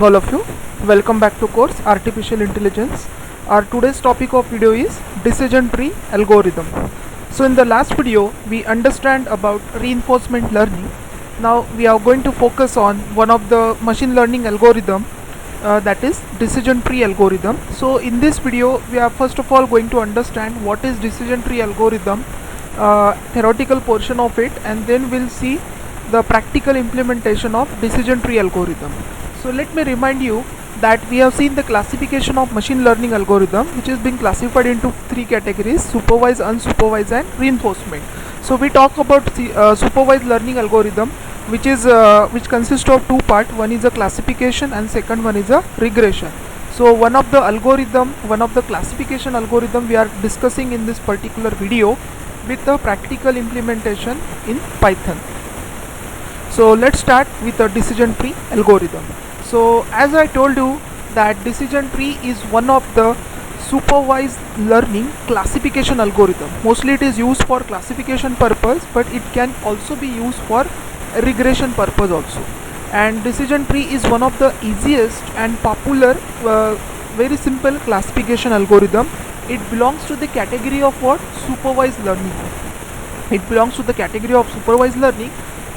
All of you, welcome back to course Artificial Intelligence. Our today's topic of video is decision tree algorithm. So in the last video we understand about reinforcement learning. Now we are going to focus on one of the machine learning algorithm, that is decision tree algorithm. So in this video we are first of all going to understand what is decision tree algorithm, theoretical portion of it, and then we'll see the practical implementation of decision tree algorithm. So let me remind you that we have seen the classification of machine learning algorithm, which is being classified into three categories: supervised, unsupervised and reinforcement. So we talk about supervised learning algorithm, which consists of two parts. One is a classification and second one is a regression. So one of the classification algorithm we are discussing in this particular video with the practical implementation in Python. So let's start with the decision tree algorithm. So as I told you that decision tree is one of the supervised learning classification algorithm. Mostly it is used for classification purpose, but it can also be used for regression purpose also. And decision tree is one of the easiest and popular very simple classification algorithm. It belongs to the category of what? Supervised learning. It belongs to the category of supervised learning,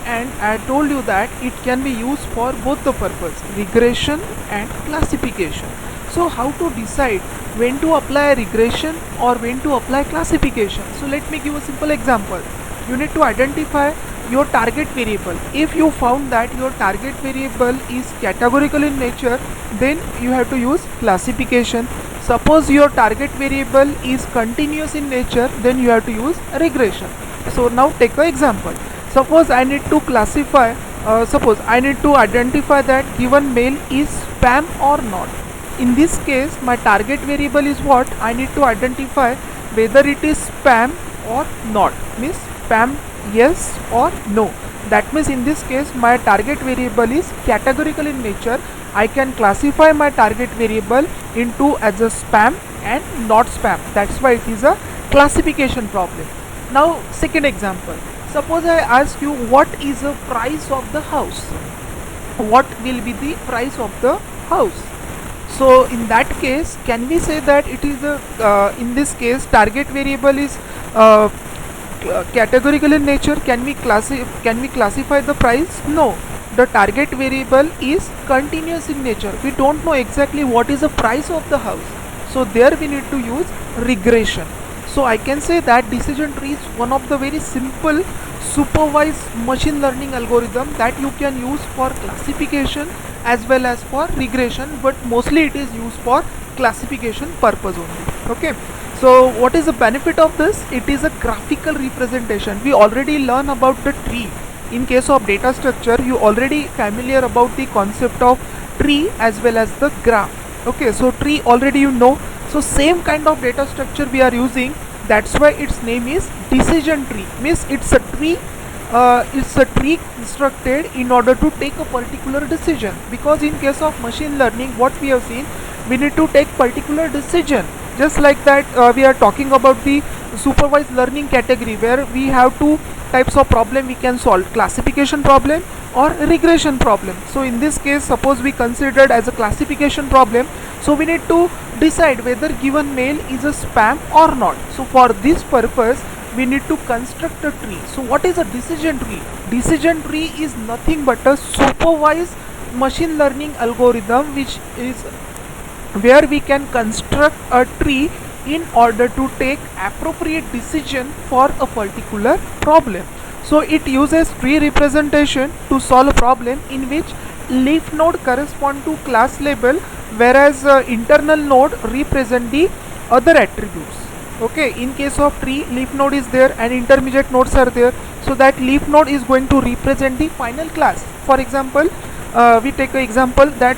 and I told you that it can be used for both the purpose, regression and classification. So how to decide when to apply regression or when to apply classification? So let me give a simple example. You need to identify your target variable. If you found that your target variable is categorical in nature, then you have to use classification. Suppose your target variable is continuous in nature, then you have to use regression. So now take an example. Suppose I need to identify that given mail is spam or not. In this case, my target variable is what? I need to identify whether it is spam or not. Means spam yes or no. That means in this case my target variable is categorical in nature. I can classify my target variable into as a spam and not spam. That's why it is a classification problem. Now second example. Suppose I ask you what is the price of the house. What will be the price of the house? So in that case, can we say that it is in this case target variable is categorical in nature? Can we classify the price? No. The target variable is continuous in nature. We don't know exactly what is the price of the house. So there we need to use regression. So I can say that decision tree is one of the very simple supervised machine learning algorithm that you can use for classification as well as for regression, but mostly it is used for classification purpose only. Okay. So what is the benefit of this? It is a graphical representation. We already learn about the tree. In case of data structure, you already familiar about the concept of tree as well as the graph. Okay, so tree already you know. So same kind of data structure we are using. That's why its name is decision tree. Means it's a tree. It's a tree constructed in order to take a particular decision. Because in case of machine learning, what we have seen, we need to take particular decision. Just like that, we are talking about the supervised learning category where we have two types of problem we can solve: classification problem or regression problem. So in this case, suppose we considered as a classification problem, so we need to decide whether given mail is a spam or not. So for this purpose we need to construct a tree. So what is a decision tree? Decision tree is nothing but a supervised machine learning algorithm, which is where we can construct a tree in order to take appropriate decision for a particular problem. So it uses tree representation to solve a problem in which leaf node correspond to class label, whereas internal node represent the other attributes. Okay, in case of tree, leaf node is there and intermediate nodes are there, so that leaf node is going to represent the final class. For example, we take an example that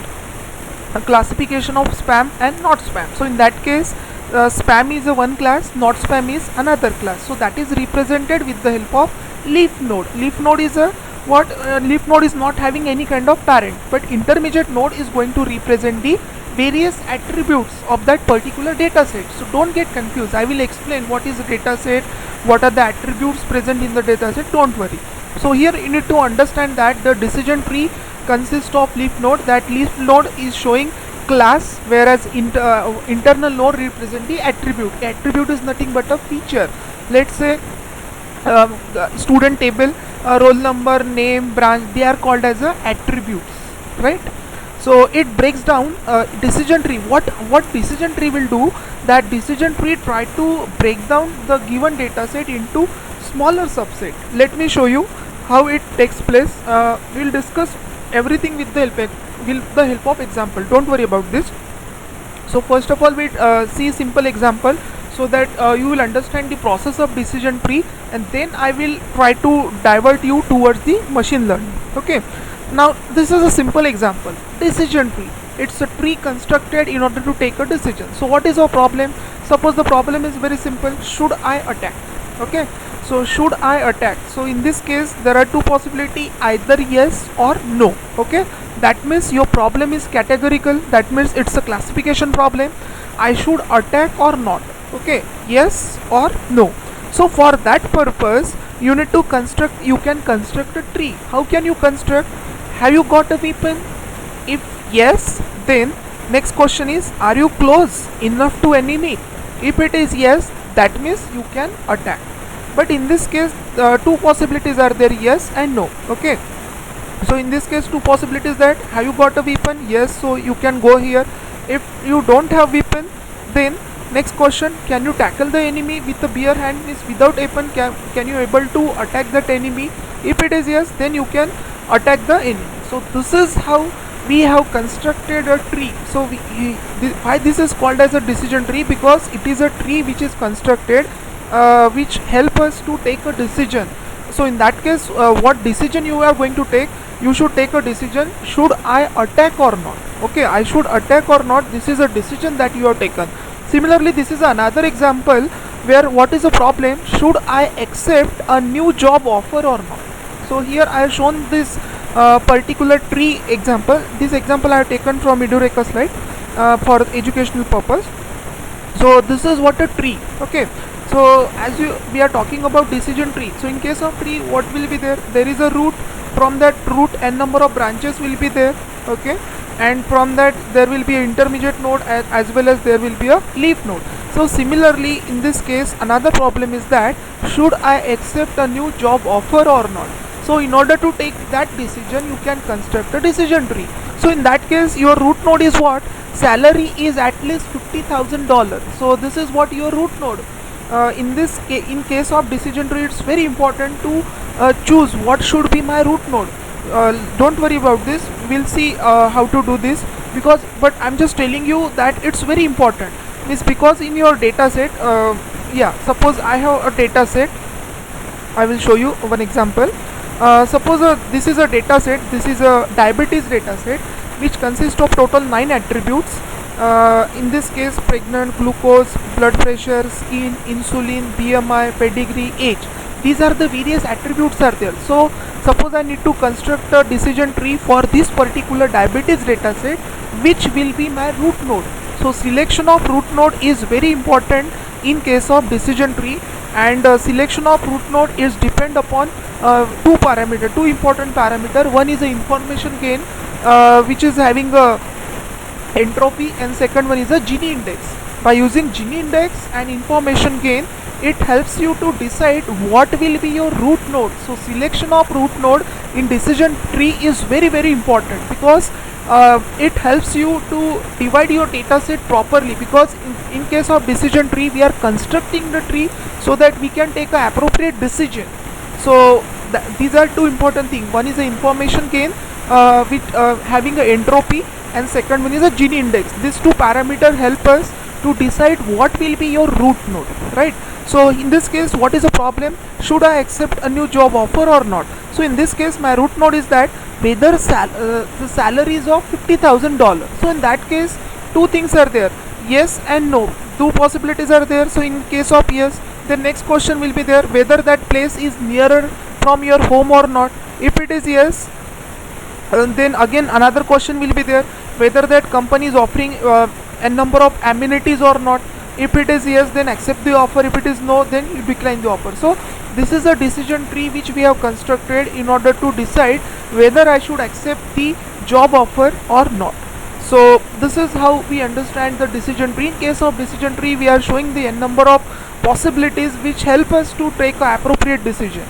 a classification of spam and not spam. So in that case, spam is a one class, not spam is another class. So that is represented with the help of leaf node. Leaf node is a what? Leaf node is not having any kind of parent, but intermediate node is going to represent the various attributes of that particular data set. So don't get confused. I will explain what is a data set, what are the attributes present in the data set. Don't worry. So here you need to understand that the decision tree consists of leaf node. That leaf node is showing class, whereas internal node represent the attribute. Attribute is nothing but a feature. Let's say student table, roll number, name, branch, they are called as attributes, right? So it breaks down decision tree. What decision tree will do? That decision tree try to break down the given data set into smaller subset. Let me show you how it takes place. We'll discuss everything with the help of example. Don't worry about this. So first of all, we see simple example, so that you will understand the process of decision tree, and then I will try to divert you towards the machine learning. Okay, now this is a simple example. Decision tree, it's a tree constructed in order to take a decision. So what is our problem? Suppose the problem is very simple: should I attack? Okay, so should I attack? So in this case there are two possibility, either yes or no. Okay, that means your problem is categorical. That means it's a classification problem. I should attack or not? Okay, yes or no. So for that purpose you need to construct, you can construct a tree. How can you construct? Have you got a weapon? If yes, then next question is, are you close enough to enemy? If it is yes, that means you can attack. But in this case two possibilities are there, yes and no. Okay, so in this case two possibilities, that have you got a weapon? Yes, so you can go here. If you don't have weapon, then next question, can you tackle the enemy with the bare hand? Means without weapon, can you able to attack that enemy? If it is yes, then you can attack the enemy. So this is how we have constructed a tree. So why this is called as a decision tree? Because it is a tree which is constructed which help us to take a decision. So in that case what decision you are going to take? You should take a decision, should I attack or not? Okay, I should attack or not, this is a decision that you have taken. Similarly, this is another example where what is the problem? Should I accept a new job offer or not? So here I have shown this particular tree example. This example I have taken from Edureka slide for educational purpose. So this is what a tree. Okay, so as we are talking about decision tree. So in case of tree, what will be there? There is a root. From that root, n number of branches will be there. Okay, and from that there will be an intermediate node as well as there will be a leaf node. So similarly in this case another problem is that should I accept a new job offer or not? So in order to take that decision you can construct a decision tree. So in that case your root node is what? Salary is at least $50,000. So this is what your root node. In case of decision tree, it's very important to choose what should be my root node. Don't worry about this, we'll see how to do this, but I'm just telling you that it's very important. Means because in your data set, suppose I have a data set. I will show you one example. Suppose this is a data set, this is a diabetes data set which consists of total 9 attributes. In this case, pregnant, glucose, blood pressure, skin, insulin, BMI, pedigree, age. These are the various attributes are there. So suppose I need to construct a decision tree for this particular diabetes data set, which will be my root node. So selection of root node is very important in case of decision tree, and selection of root node is depend upon two important parameter. One is the information gain, which is having a entropy, and second one is a Gini index. By using Gini index and information gain, it helps you to decide what will be your root node. So selection of root node in decision tree is very important, because it helps you to divide your data set properly, because in case of decision tree we are constructing the tree so that we can take an appropriate decision. So these are two important things. One is the information gain with having an entropy, and second one is a Gini index. These two parameters help us to decide what will be your root node, right? So in this case, what is the problem? Should I accept a new job offer or not? So in this case my root node is that whether the salary is of $50,000. So in that case two things are there, yes and no. Two possibilities are there. So in case of yes, the next question will be there, whether that place is nearer from your home or not. If it is yes, then again another question will be there, whether that company is offering a number of amenities or not. If it is yes, then accept the offer. If it is no, then you decline the offer. So this is a decision tree which we have constructed in order to decide whether I should accept the job offer or not. So this is how we understand the decision tree. In case of decision tree, we are showing the n number of possibilities which help us to take an appropriate decision.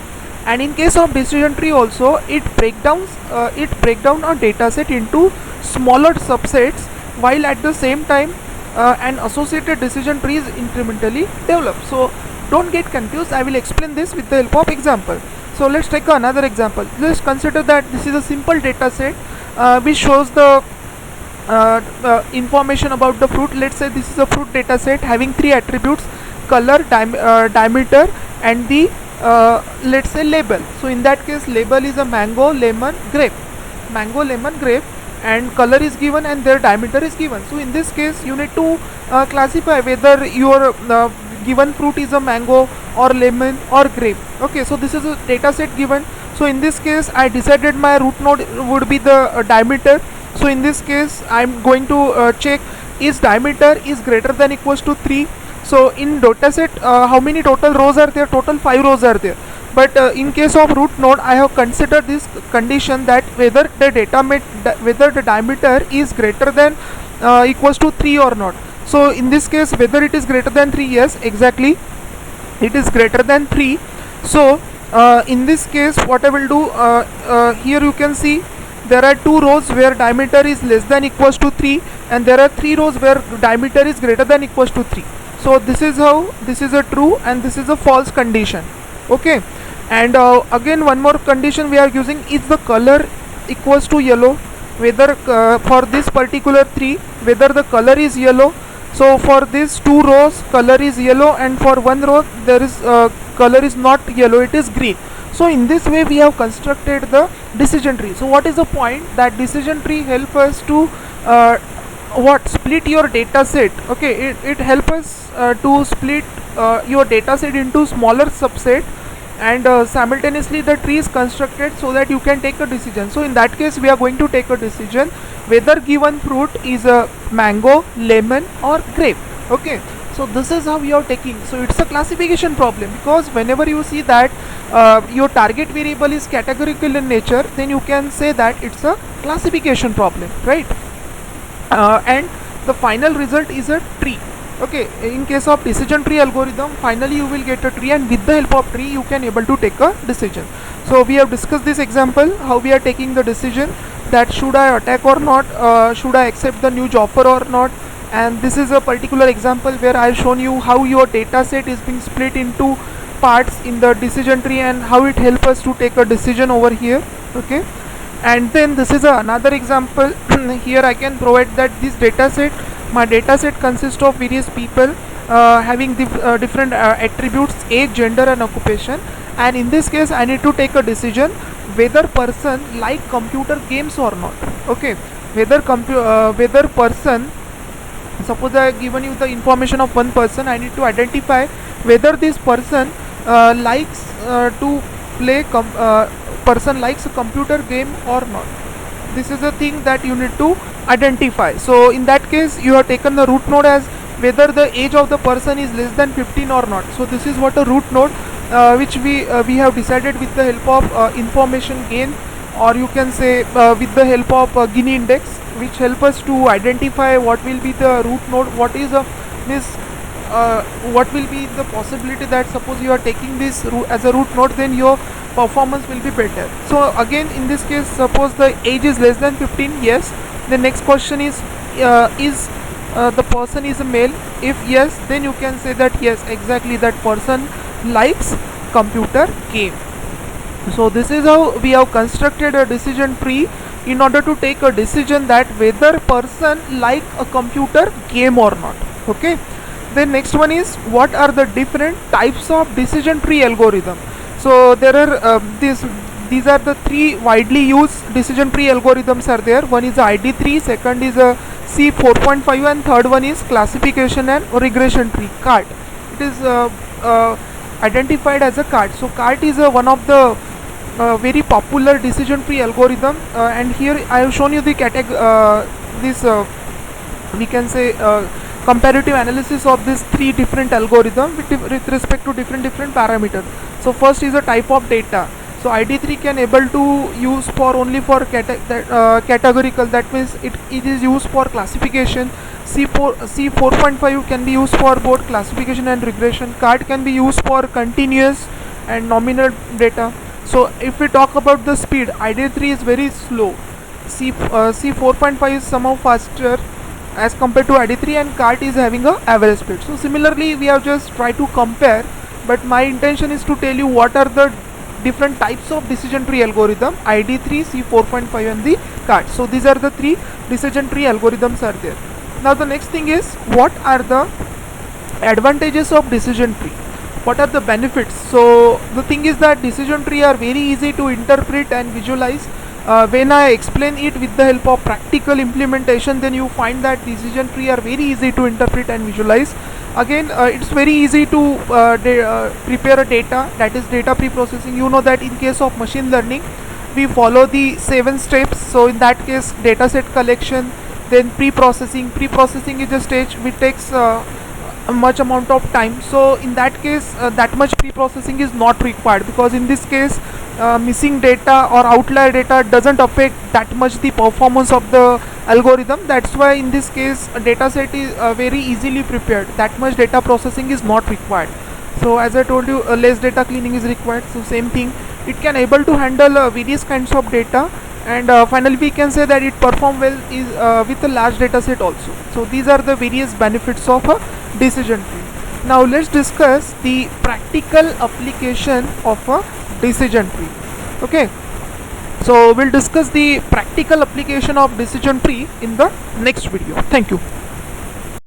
And in case of decision tree also, it break down a data set into smaller subsets, while at the same time an associated decision tree is incrementally developed. So don't get confused, I will explain this with the help of example. So let's take another example. Just consider that this is a simple data set which shows the information about the fruit. Let's say this is a fruit data set having three attributes: color, diameter, and the let's say label. So in that case, label is a mango, lemon, grape. Mango, lemon, grape, and color is given and their diameter is given. So in this case, you need to classify whether your given fruit is a mango or lemon or grape. Okay, so this is a data set given. So in this case, I decided my root node would be the diameter. So in this case, I'm going to check is diameter is greater than equals to 3. So in data set, how many total rows are there? Total 5 rows are there. But in case of root node, I have considered this condition that whether the diameter is greater than equals to 3 or not. So in this case, whether it is greater than 3, yes, exactly, it is greater than 3. So in this case, what I will do, here you can see there are 2 rows where diameter is less than equals to 3, and there are 3 rows where diameter is greater than equals to 3. So this is how this is a true and this is a false condition. Okay, and again one more condition we are using is the color equals to yellow, whether for this particular 3 whether the color is yellow. So for these 2 rows color is yellow, and for one row there is color is not yellow, it is green. So in this way we have constructed the decision tree. So what is the point? That decision tree help us to split your data set. Okay, it help us to split your data set into smaller subset, and simultaneously the tree is constructed so that you can take a decision. So in that case, we are going to take a decision whether given fruit is a mango, lemon or grape. Okay, so this is how we are taking. So it's a classification problem, because whenever you see that your target variable is categorical in nature, then you can say that it's a classification problem, right? And the final result is a tree. Okay, in case of decision tree algorithm, finally you will get a tree, and with the help of tree you can able to take a decision. So we have discussed this example, how we are taking the decision that should I attack or not, should I accept the new job offer or not. And this is a particular example where I have shown you how your data set is being split into parts in the decision tree and how it helps us to take a decision over here. Okay, and then this is another example. Here I can provide that this data set, my data set consists of various people having different attributes, age, gender and occupation, and in this case I need to take a decision whether person like computer games or not. Okay, whether person, suppose I have given you the information of one person, I need to identify whether this person likes to play person likes a computer game or not. This is a thing that you need to identify. So in that case, you have taken the root node as whether the age of the person is less than 15 or not. So this is what a root node which we have decided with the help of information gain, or you can say with the help of Gini index, which help us to identify what will be the root node, what is what will be the possibility that suppose you are taking this as a root node, then your performance will be better. So again, in this case, suppose the age is less than 15, yes. The next question is the person is a male? If yes, then you can say that yes, exactly, that person likes computer game. So this is how we have constructed a decision tree in order to take a decision that whether person like a computer game or not. Okay, the next one is what are the different types of decision tree algorithm. So there are these are the 3 widely used decision tree algorithms are there. One is ID3, second is a C4.5, and third one is classification and regression tree, CART. It is identified as a CART. So CART is one of the very popular decision tree algorithm, and here I have shown you the we can say comparative analysis of these three different algorithms with respect to different parameters. So first is a type of data. So ID3 can able to use for only for categorical, that means it is used for classification. C4.5 can be used for both classification and regression. CART can be used for continuous and nominal data. So if we talk about the speed, ID3 is very slow. C4.5 is somehow faster as compared to ID3, and CART is having a average speed. So similarly we have just tried to compare, but my intention is to tell you what are the different types of decision tree algorithm: ID3, C4.5 and the CART. So these are the three decision tree algorithms are there. Now the next thing is, what are the advantages of decision tree? What are the benefits? So the thing is that decision tree are very easy to interpret and visualize. When I explain it with the help of practical implementation, then you find that decision tree are very easy to interpret and visualize. Again, it's very easy to prepare a data, that is data pre-processing. You know that in case of machine learning, we follow the 7 steps. So in that case, data set collection, then pre-processing. Pre-processing is a stage which takes a much amount of time. So in that case, that much pre-processing is not required, because in this case missing data or outlier data doesn't affect that much the performance of the algorithm. That's why in this case a data set is very easily prepared. That much data processing is not required. So as I told you, less data cleaning is required. So same thing, it can able to handle various kinds of data, and finally we can say that it perform well is with a large data set also. So these are the various benefits of a decision tree. Now let's discuss the practical application of a decision tree. Okay, so we'll discuss the practical application of decision tree in the next video. Thank you.